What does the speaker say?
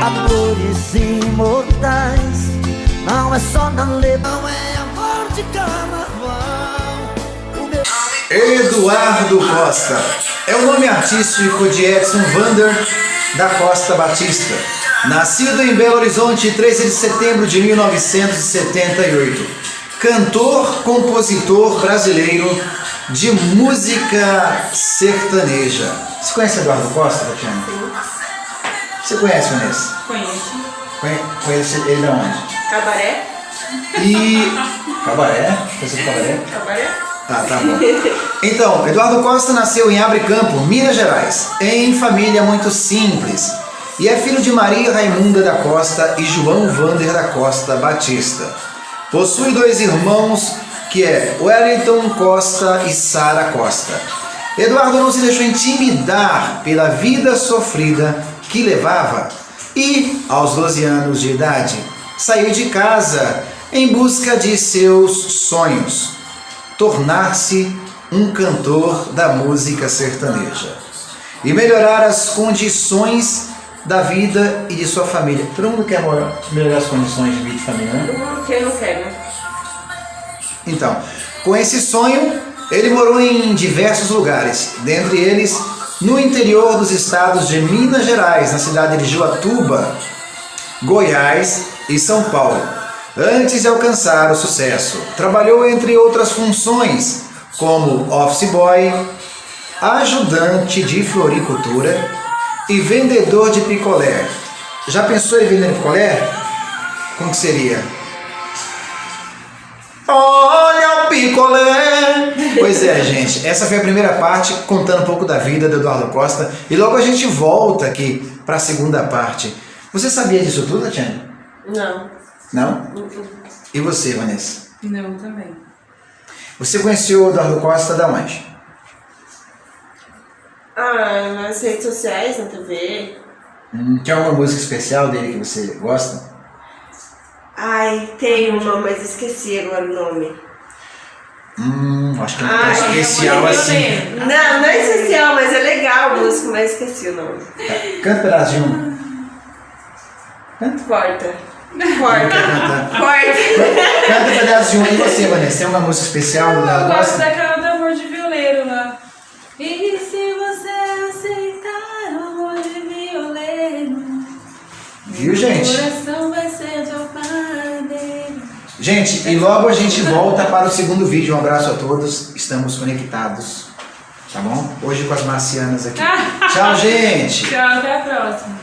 amores imortais. Não é só na letra, não é amor de carnaval. Eduardo Costa é o nome artístico de Edson Vander da Costa Batista, nascido em Belo Horizonte, 13 de setembro de 1978. Cantor, compositor brasileiro de música sertaneja. Você conhece Eduardo Costa, Tatiana? Sim. Você conhece, Vanessa? Conheço. Conhece ele de onde? Cabaré? E... Cabaré? Conhece do Cabaré? Cabaré? Ah, tá bom. Então, Eduardo Costa nasceu em Abrecampo, Minas Gerais, em família muito simples. E é filho de Maria Raimunda da Costa e João Vander da Costa Batista. Possui dois irmãos, que é Wellington Costa e Sara Costa. Eduardo não se deixou intimidar pela vida sofrida que levava e, aos 12 anos de idade, saiu de casa em busca de seus sonhos, tornar-se um cantor da música sertaneja e melhorar as condições da vida e de sua família. Todo mundo quer melhorar as condições de vida e família, né? Todo mundo quer, não quer, né? Então, com esse sonho, ele morou em diversos lugares, dentre eles no interior dos estados de Minas Gerais, na cidade de Juatuba, Goiás e São Paulo, antes de alcançar o sucesso. Trabalhou entre outras funções, como office boy, ajudante de floricultura e vendedor de picolé. Já pensou em vender picolé? Como que seria? Olha o picolé! Pois é, gente, essa foi a primeira parte, contando um pouco da vida do Eduardo Costa, e logo a gente volta aqui para a segunda parte. Você sabia disso tudo, Tatiana? Não. Não? E você, Vanessa? Não, também. Você conheceu o Eduardo Costa da onde? Ah, nas redes sociais, na TV. Tem alguma música especial dele que você gosta? Ai, tem uma, mas esqueci agora o nome. Acho que não é tão especial assim. Não, não é especial, mas é legal a música, mas esqueci o nome. Tá. Canta um pedaço de um. Corta. Canta Corta. um pedaço de um. E você, Vanessa? Tem alguma música especial do Eu Eduardo gosto Costa? daquela do Amor de Violeiro lá. E se você aceitar o amor de violeiro, Viu, gente? o coração vai ser teu padeiro. Gente, e logo a gente volta para o segundo vídeo. Um abraço a todos. Estamos conectados. Tá bom? Hoje com as marcianas aqui. Tchau, gente! Tchau, até a próxima.